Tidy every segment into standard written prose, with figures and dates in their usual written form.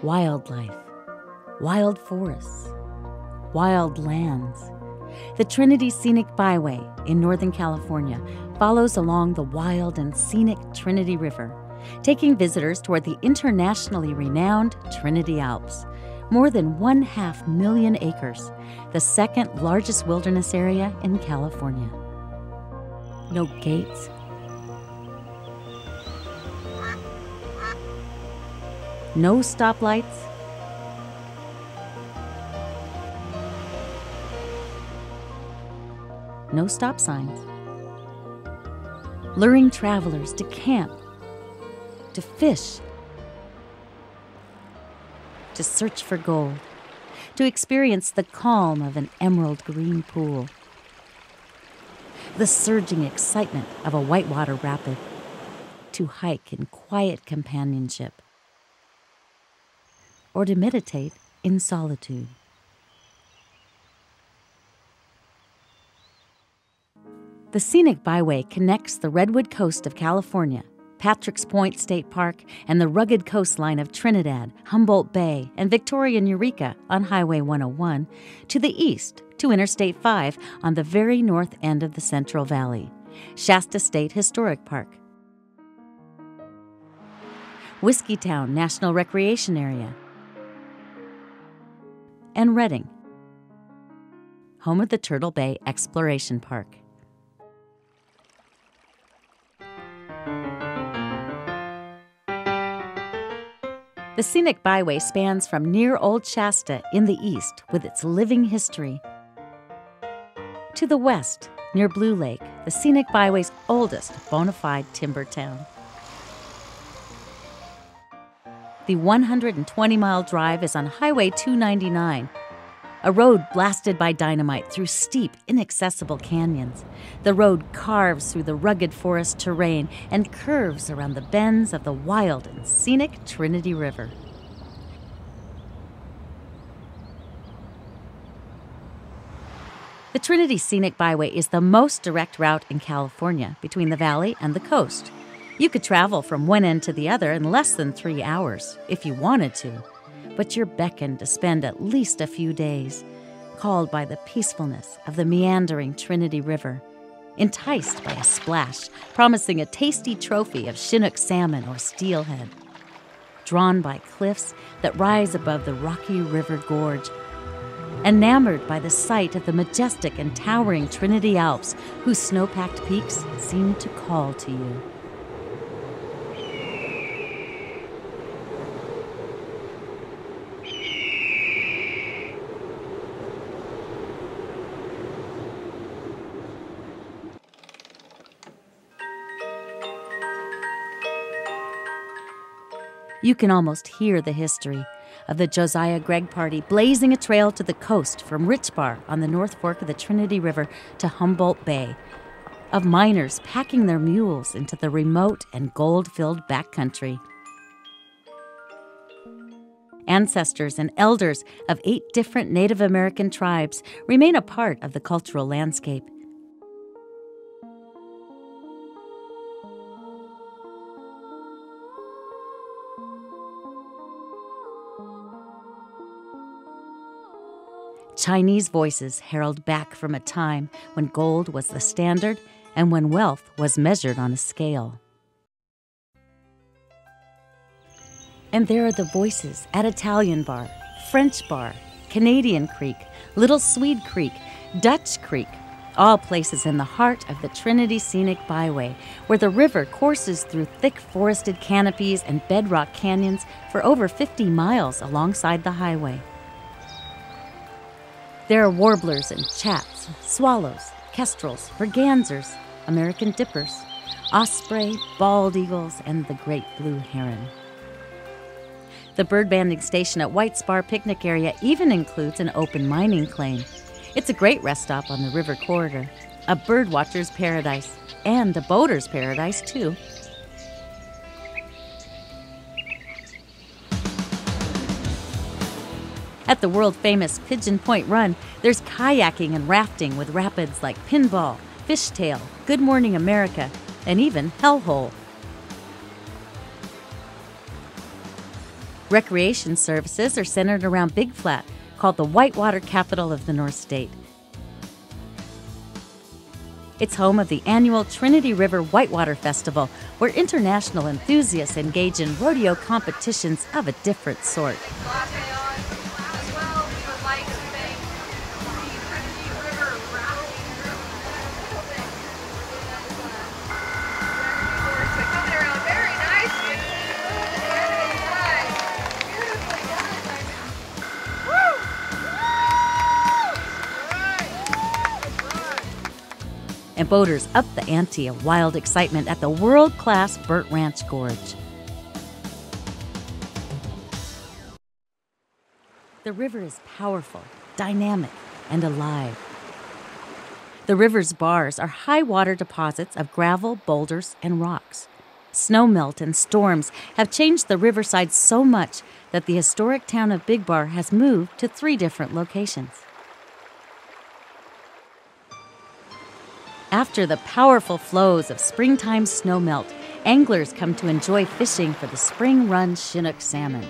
wildlife, wild forests, wild lands. The Trinity Scenic Byway in Northern California follows along the wild and scenic Trinity River, taking visitors toward the internationally renowned Trinity Alps. More than 1/2 million acres, the second largest wilderness area in California. No gates, no stoplights, no stop signs. Luring travelers to camp, to fish, to search for gold, to experience the calm of an emerald green pool, the surging excitement of a whitewater rapid, to hike in quiet companionship, or to meditate in solitude. The Scenic Byway connects the Redwood Coast of California, Patrick's Point State Park, and the rugged coastline of Trinidad, Humboldt Bay, and Victoria and Eureka on Highway 101, to the east to Interstate 5 on the very north end of the Central Valley, Shasta State Historic Park, Whiskeytown National Recreation Area, and Redding, home of the Turtle Bay Exploration Park. The Scenic Byway spans from near Old Shasta in the east with its living history to the west near Blue Lake, the Scenic Byway's oldest bona fide timber town. The 120-mile drive is on Highway 299, a road blasted by dynamite through steep, inaccessible canyons. The road carves through the rugged forest terrain and curves around the bends of the wild and scenic Trinity River. The Trinity Scenic Byway is the most direct route in California between the valley and the coast. You could travel from one end to the other in less than 3 hours if you wanted to. But you're beckoned to spend at least a few days, called by the peacefulness of the meandering Trinity River, enticed by a splash, promising a tasty trophy of Chinook salmon or steelhead, drawn by cliffs that rise above the rocky river gorge, enamored by the sight of the majestic and towering Trinity Alps, whose snow-packed peaks seem to call to you. You can almost hear the history of the Josiah Gregg Party blazing a trail to the coast from Rich Bar on the North Fork of the Trinity River to Humboldt Bay, of miners packing their mules into the remote and gold-filled backcountry. Ancestors and elders of 8 different Native American tribes remain a part of the cultural landscape. Chinese voices herald back from a time when gold was the standard and when wealth was measured on a scale. And there are the voices at Italian Bar, French Bar, Canadian Creek, Little Swede Creek, Dutch Creek, all places in the heart of the Trinity Scenic Byway, where the river courses through thick forested canopies and bedrock canyons for over 50 miles alongside the highway. There are warblers and chats, swallows, kestrels, mergansers, American dippers, osprey, bald eagles, and the great blue heron. The bird banding station at White Spar Picnic Area even includes an open mining claim. It's a great rest stop on the river corridor, a bird watcher's paradise, and a boater's paradise, too. At the world-famous Pigeon Point Run, there's kayaking and rafting with rapids like Pinball, Fishtail, Good Morning America, and even Hellhole. Recreation services are centered around Big Flat, called the whitewater capital of the North State. It's home of the annual Trinity River Whitewater Festival, where international enthusiasts engage in rodeo competitions of a different sort. And boaters up the ante of wild excitement at the world-class Burt Ranch Gorge. The river is powerful, dynamic, and alive. The river's bars are high water deposits of gravel, boulders, and rocks. Snowmelt and storms have changed the riverside so much that the historic town of Big Bar has moved to 3 different locations. After the powerful flows of springtime snowmelt, anglers come to enjoy fishing for the spring run Chinook salmon.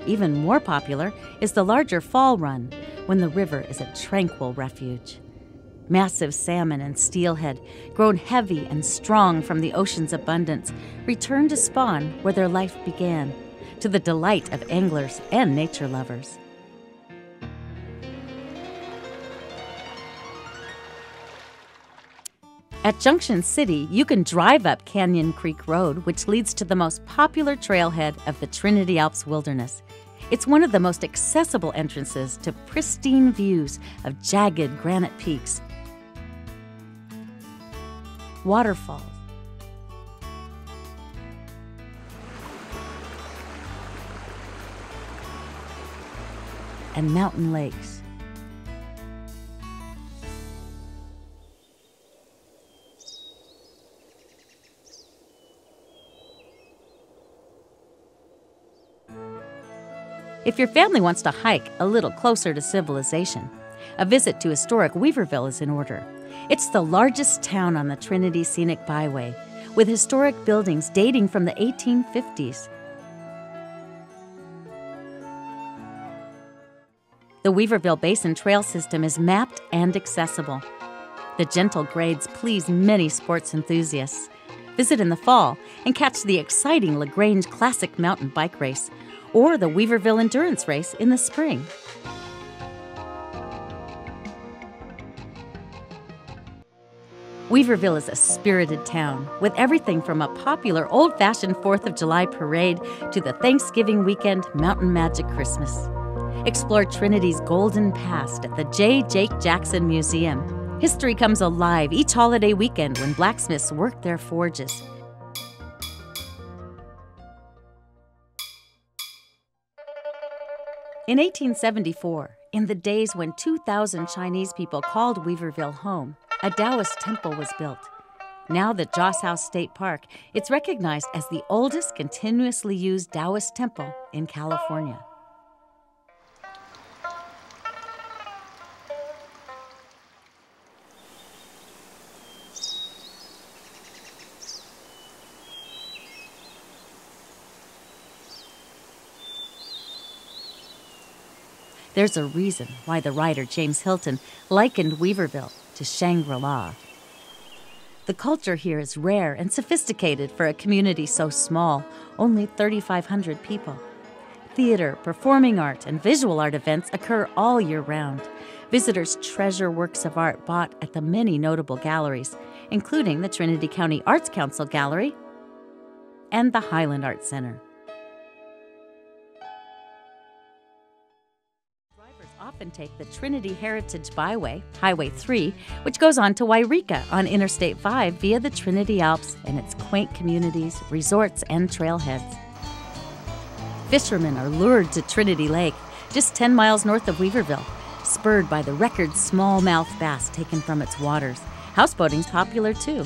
Even more popular is the larger fall run, when the river is a tranquil refuge. Massive salmon and steelhead, grown heavy and strong from the ocean's abundance, return to spawn where their life began, to the delight of anglers and nature lovers. At Junction City, you can drive up Canyon Creek Road, which leads to the most popular trailhead of the Trinity Alps wilderness. It's one of the most accessible entrances to pristine views of jagged granite peaks, waterfalls, and mountain lakes. If your family wants to hike a little closer to civilization, a visit to historic Weaverville is in order. It's the largest town on the Trinity Scenic By Way, with historic buildings dating from the 1850s. The Weaverville Basin Trail System is mapped and accessible. The gentle grades please many sports enthusiasts. Visit in the fall and catch the exciting LaGrange Classic Mountain Bike Race, or the Weaverville Endurance Race in the spring. Weaverville is a spirited town, with everything from a popular old-fashioned 4th of July parade to the Thanksgiving weekend Mountain Magic Christmas. Explore Trinity's golden past at the J. Jake Jackson Museum. History comes alive each holiday weekend when blacksmiths work their forges. In 1874, in the days when 2,000 Chinese people called Weaverville home, a Taoist temple was built. Now the Joss House State Park, it's recognized as the oldest continuously used Taoist temple in California. There's a reason why the writer James Hilton likened Weaverville to Shangri-La. The culture here is rare and sophisticated for a community so small, only 3,500 people. Theater, performing art, and visual art events occur all year round. Visitors treasure works of art bought at the many notable galleries, including the Trinity County Arts Council Gallery and the Highland Art Center. Often take the Trinity Heritage Byway, Highway 3, which goes on to Wairika on Interstate 5 via the Trinity Alps and its quaint communities, resorts, and trailheads. Fishermen are lured to Trinity Lake, just 10 miles north of Weaverville, spurred by the record smallmouth bass taken from its waters. Houseboating's popular too.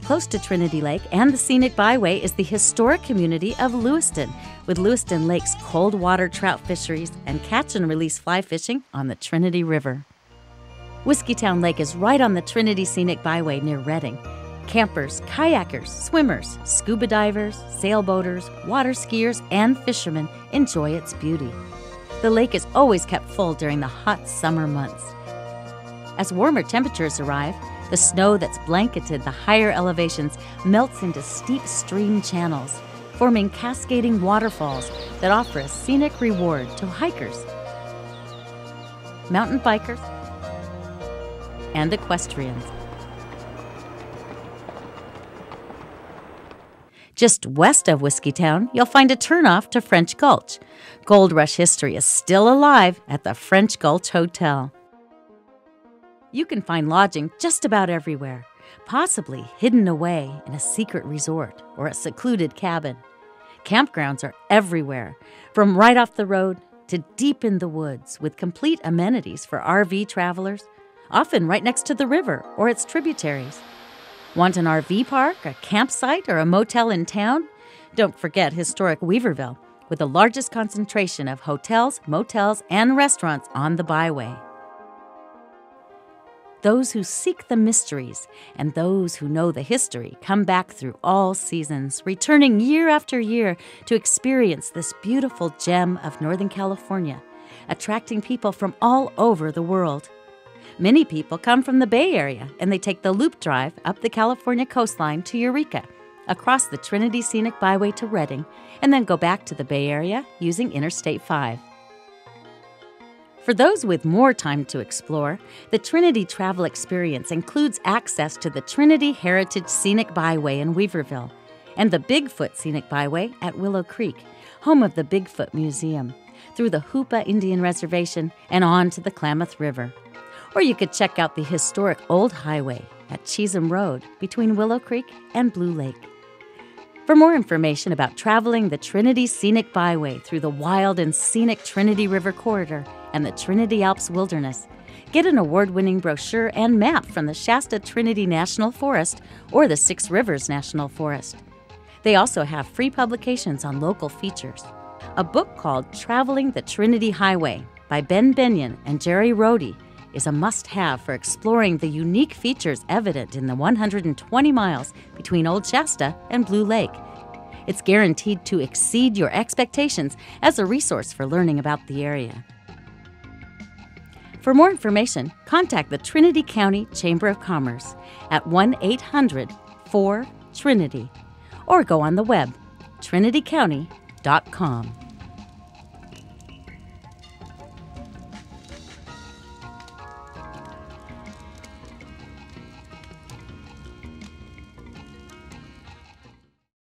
Close to Trinity Lake and the Scenic Byway is the historic community of Lewiston, with Lewiston Lake's cold water trout fisheries and catch and release fly fishing on the Trinity River. Whiskeytown Lake is right on the Trinity Scenic Byway near Redding. Campers, kayakers, swimmers, scuba divers, sailboaters, water skiers, and fishermen enjoy its beauty. The lake is always kept full during the hot summer months. As warmer temperatures arrive, the snow that's blanketed the higher elevations melts into steep stream channels, forming cascading waterfalls that offer a scenic reward to hikers, mountain bikers, and equestrians. Just west of Whiskeytown, you'll find a turnoff to French Gulch. Gold Rush history is still alive at the French Gulch Hotel. You can find lodging just about everywhere, possibly hidden away in a secret resort or a secluded cabin. Campgrounds are everywhere, from right off the road to deep in the woods, with complete amenities for RV travelers, often right next to the river or its tributaries. Want an RV park, a campsite, or a motel in town? Don't forget historic Weaverville, with the largest concentration of hotels, motels, and restaurants on the byway. Those who seek the mysteries and those who know the history come back through all seasons, returning year after year to experience this beautiful gem of Northern California, attracting people from all over the world. Many people come from the Bay Area, and they take the Loop Drive up the California coastline to Eureka, across the Trinity Scenic Byway to Redding, and then go back to the Bay Area using Interstate 5. For those with more time to explore, the Trinity Travel Experience includes access to the Trinity Heritage Scenic Byway in Weaverville and the Bigfoot Scenic Byway at Willow Creek, home of the Bigfoot Museum, through the Hoopa Indian Reservation and on to the Klamath River. Or you could check out the historic Old Highway at Chisholm Road between Willow Creek and Blue Lake. For more information about traveling the Trinity Scenic Byway through the wild and scenic Trinity River Corridor and the Trinity Alps Wilderness, get an award-winning brochure and map from the Shasta Trinity National Forest or the Six Rivers National Forest. They also have free publications on local features. A book called Traveling the Trinity Highway by Ben Benyon and Jerry Rohde is a must-have for exploring the unique features evident in the 120 miles between Old Shasta and Blue Lake. It's guaranteed to exceed your expectations as a resource for learning about the area. For more information, contact the Trinity County Chamber of Commerce at 1-800-4-TRINITY or go on the web, trinitycounty.com.